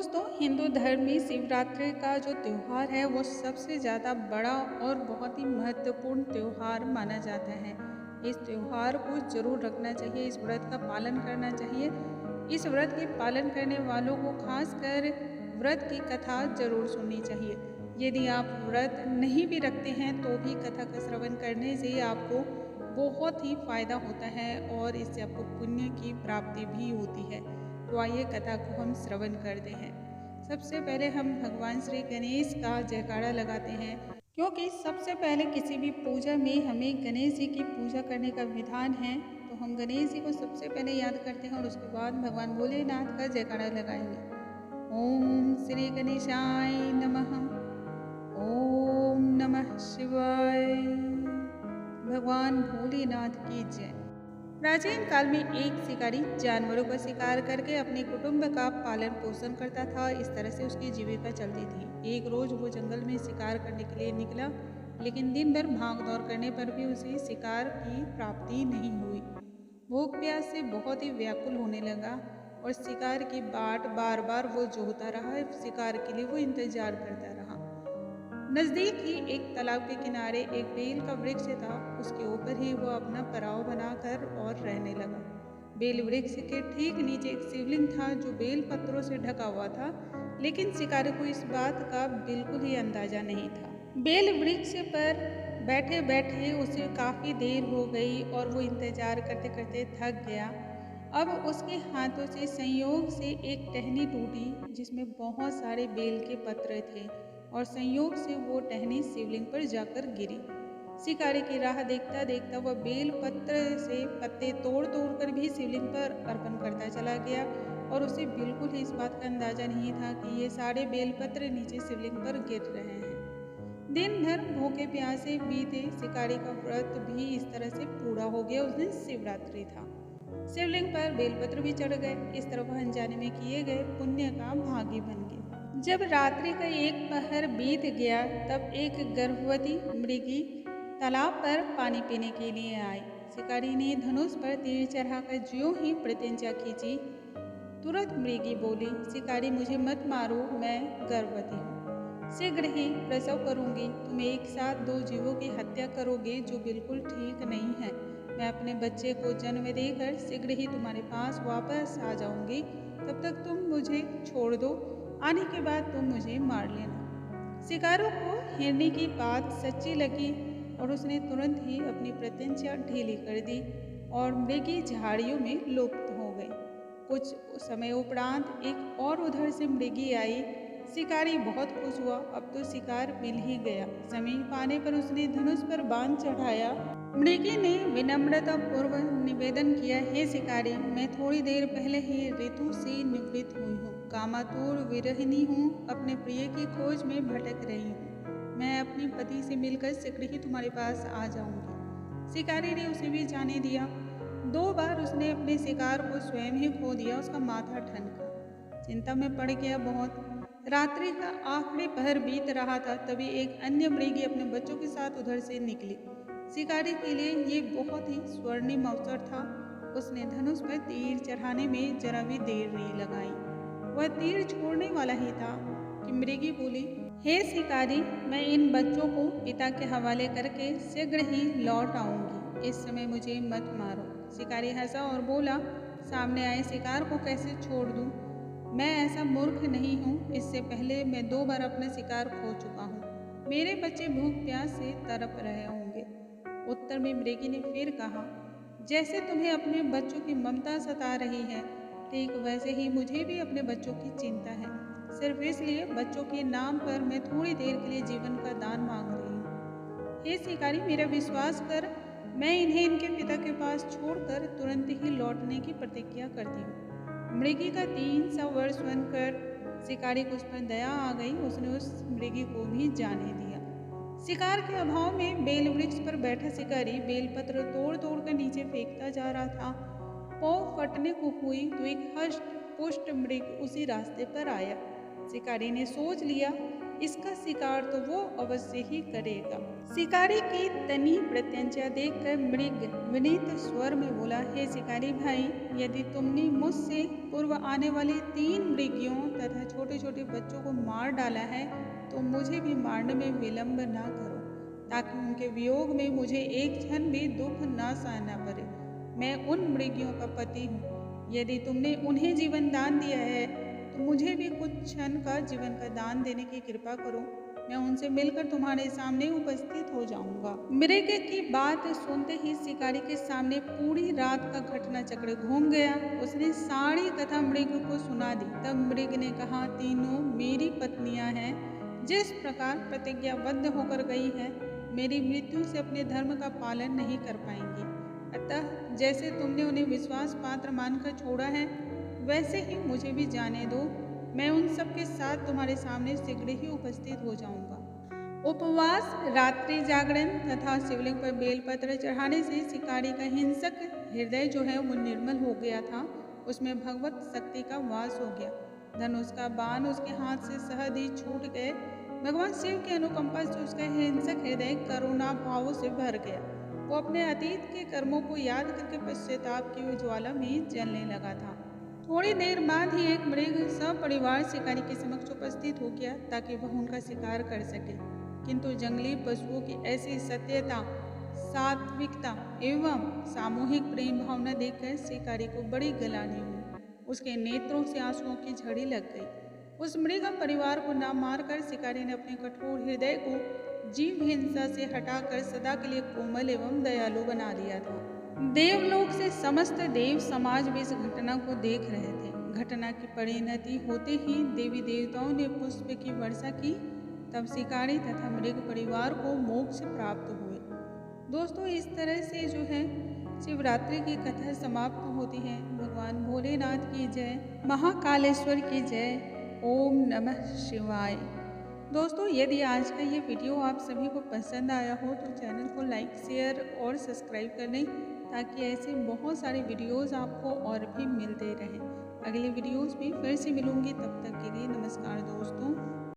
दोस्तों, हिंदू धर्म में शिवरात्रि का जो त्यौहार है वो सबसे ज़्यादा बड़ा और बहुत ही महत्वपूर्ण त्यौहार माना जाता है। इस त्यौहार को जरूर रखना चाहिए, इस व्रत का पालन करना चाहिए। इस व्रत के पालन करने वालों को खासकर व्रत की कथा जरूर सुननी चाहिए। यदि आप व्रत नहीं भी रखते हैं तो भी कथा का श्रवण करने से आपको बहुत ही फायदा होता है और इससे आपको पुण्य की प्राप्ति भी होती है। तो आइए कथा को हम श्रवण करते हैं। सबसे पहले हम भगवान श्री गणेश का जयकारा लगाते हैं, क्योंकि सबसे पहले किसी भी पूजा में हमें गणेश जी की पूजा करने का विधान है। तो हम गणेश जी को सबसे पहले याद करते हैं और उसके बाद भगवान भोलेनाथ का जयकारा लगाएंगे। ओम श्री गणेशाय नमः। ओम नमः शिवाय। भगवान भोलेनाथ की जय। प्राचीन काल में एक शिकारी जानवरों का शिकार करके अपने कुटुंब का पालन पोषण करता था। इस तरह से उसकी जीविका चलती थी। एक रोज वो जंगल में शिकार करने के लिए निकला, लेकिन दिन भर भाग दौड़ करने पर भी उसे शिकार की प्राप्ति नहीं हुई। भूख प्यास से बहुत ही व्याकुल होने लगा और शिकार की बाट बार बार वो जोहता रहा। शिकार के लिए वो इंतजार करता रहा। नजदीक ही एक तालाब के किनारे एक बेल का वृक्ष था। उसके ऊपर ही वो अपना पड़ाव बनाकर और रहने लगा। बेल वृक्ष के ठीक नीचे एक शिवलिंग था जो बेल पत्रों से ढका हुआ था, लेकिन शिकारी को इस बात का बिल्कुल ही अंदाजा नहीं था। बेल वृक्ष पर बैठे बैठे उसे काफी देर हो गई और वो इंतजार करते करते थक गया। अब उसके हाथों से संयोग से एक टहनी टूटी जिसमें बहुत सारे बेल के पत्र थे और संयोग से वो टहनी शिवलिंग पर जाकर गिरी। शिकारी की राह देखता देखता वह बेल पत्र से पत्ते तोड़ तोड़ कर भी शिवलिंग पर अर्पण करता चला गया और उसे बिल्कुल ही इस बात का अंदाजा नहीं था कि ये सारे बेल पत्र नीचे शिवलिंग पर गिर रहे हैं। दिन भर भूखे प्यासे बीते। शिकारी का व्रत भी इस तरह से पूरा हो गया। उस दिन शिवरात्रि था। शिवलिंग पर बेलपत्र भी चढ़ गए। इस तरह वह अनजाने में किए गए पुण्य का भागी बन गए। जब रात्रि का एक पहर बीत गया तब एक गर्भवती मृगी तालाब पर पानी पीने के लिए आई। शिकारी ने धनुष पर तीर चढ़ाकर ज्यों ही प्रतिज्ञा खींची, तुरंत मृगी बोली, शिकारी मुझे मत मारो, मैं गर्भवती हूँ। शीघ्र ही प्रसव करूंगी। तुम एक साथ दो जीवों की हत्या करोगे जो बिल्कुल ठीक नहीं है। मैं अपने बच्चे को जन्म देकर शीघ्र ही तुम्हारे पास वापस आ जाऊंगी। तब तक तुम मुझे छोड़ दो। आने के बाद तुम मुझे मार लेना। शिकारों को हिरनी की बात सच्ची लगी और उसने तुरंत ही अपनी प्रतिज्ञा ढीली कर दी और मृगी झाड़ियों में लुप्त हो गई। कुछ समय उपरांत एक और उधर से मृगी आई। शिकारी बहुत खुश हुआ। अब तो शिकार मिल ही गया। समीप आने पर उसने धनुष पर बाण चढ़ाया। मृगी ने विनम्रता पूर्वक निवेदन किया, हे शिकारी, मैं थोड़ी देर पहले ही ऋतु से निवृत्त हुई हूँ। कामातुर विरहिणी हूँ। अपने प्रिय की खोज में भटक रही हूँ। मैं अपने पति से मिलकर शीघ्र ही तुम्हारे पास आ जाऊंगी। शिकारी ने उसे भी जाने दिया। 2 बार उसने अपने शिकार को स्वयं ही खो दिया। उसका माथा ठनका। चिंता में पड़ गया बहुत। रात्रि का आखिरी पहर बीत रहा था, तभी एक अन्य मृगी अपने बच्चों के साथ उधर से निकली। शिकारी के लिए ये बहुत ही स्वर्णिम अवसर था। उसने धनुष पर तीर चढ़ाने में जरा भी देर नहीं लगाई। वह तीर छोड़ने वाला ही था कि मृगी बोली, हे शिकारी, मैं इन बच्चों को पिता के हवाले करके शीघ्र ही लौट आऊंगी। इस समय मुझे मत मारो। शिकारी हंसा और बोला, सामने आए शिकार को कैसे छोड़ दूं? मैं ऐसा मूर्ख नहीं हूँ। इससे पहले मैं 2 बार अपना शिकार खो चुका हूँ। मेरे बच्चे भूख प्यास से तड़प रहे होंगे। उत्तर में मृगी ने फिर कहा, जैसे तुम्हें अपने बच्चों की ममता सता रही है, ठीक वैसे ही मुझे भी अपने बच्चों की चिंता है। सिर्फ इसलिए बच्चों के नाम पर मैं थोड़ी देर के लिए जीवन का दान मांग रही हूँ। हे शिकारी, मेरा विश्वास कर, मैं इन्हें इनके पिता के पास छोड़कर तुरंत ही लौटने की प्रतिज्ञा करती हूँ। मृगी का 300 वर्ष बनकर शिकारी को उस पर दया आ गई। उसने उस मृगी को भी जाने दिया। शिकार के अभाव में बेल वृक्ष पर बैठा शिकारी बेलपत्र तोड़ तोड़ कर नीचे फेंकता जा रहा था। पाँव फटने को हुई तो एक हष्ट पुष्ट मृग उसी रास्ते पर आया। शिकारी ने सोच लिया, इसका शिकार तो वो अवश्य ही करेगा। शिकारी की तनी प्रत्यंचा देखकर मृग विनीत स्वर में बोला, हे शिकारी भाई, यदि तुमने मुझसे पूर्व आने वाले 3 मृगियों तथा छोटे छोटे बच्चों को मार डाला है तो मुझे भी मारने में विलंब ना करो, ताकि उनके वियोग में मुझे एक क्षण भी दुख न सहना पड़े। मैं उन मृगियों का पति हूँ। यदि तुमने उन्हें जीवन दान दिया है तो मुझे भी कुछ क्षण का जीवन का दान देने की कृपा करो। मैं उनसे मिलकर तुम्हारे सामने उपस्थित हो जाऊंगा। मृग की बात सुनते ही शिकारी के सामने पूरी रात का घटना चक्र घूम गया। उसने सारी कथा मृग को सुना दी। तब मृग ने कहा, तीनों मेरी पत्नियां हैं। जिस प्रकार प्रतिज्ञाबद्ध होकर गई है, मेरी मृत्यु से अपने धर्म का पालन नहीं कर पाएंगी। अतः जैसे तुमने उन्हें विश्वास पात्र मानकर छोड़ा है, वैसे ही मुझे भी जाने दो। मैं उन सब के साथ तुम्हारे सामने शीघ्र ही उपस्थित हो जाऊंगा। उपवास, रात्रि जागरण तथा शिवलिंग पर बेलपत्र चढ़ाने से शिकारी का हिंसक हृदय जो है वो निर्मल हो गया था। उसमें भगवत शक्ति का वास हो गया। धनुष का बाण उसके हाथ से सहज ही छूट गए। भगवान शिव की अनुकंपा से उसका हिंसक हृदय करुणा भावों से भर गया। वो अपने अतीत के कर्मों को याद करके पश्चाताप की ज्वाला में जलने लगा था। थोड़ी देर बाद ही एक मृग सपरिवार शिकारी के समक्ष उपस्थित हो गया ताकि वह उनका शिकार कर सके। किंतु जंगली पशुओं की ऐसी सत्यता, सात्विकता एवं सामूहिक प्रेम भावना देखकर शिकारी को बड़ी गलानी हुई। उसके नेत्रों से आंसुओं की झड़ी लग गई। उस मृग परिवार को न मारकर शिकारी ने अपने कठोर हृदय को जीव हिंसा से हटाकर सदा के लिए कोमल एवं दयालु बना दिया था। देवलोक से समस्त देव समाज भी इस घटना को देख रहे थे। घटना की परिणति होते ही देवी देवताओं ने पुष्प की वर्षा की। तब शिकारी तथा मृग परिवार को मोक्ष प्राप्त हुए। दोस्तों, इस तरह से जो है शिवरात्रि की कथा समाप्त होती है। भगवान भोलेनाथ की जय, महाकालेश्वर की जय। ओम नमः शिवाय। दोस्तों, यदि आज का ये वीडियो आप सभी को पसंद आया हो तो चैनल को लाइक, शेयर और सब्सक्राइब कर लें, ताकि ऐसे बहुत सारे वीडियोस आपको और भी मिलते रहें। अगले वीडियोस में फिर से मिलूंगी, तब तक के लिए नमस्कार दोस्तों।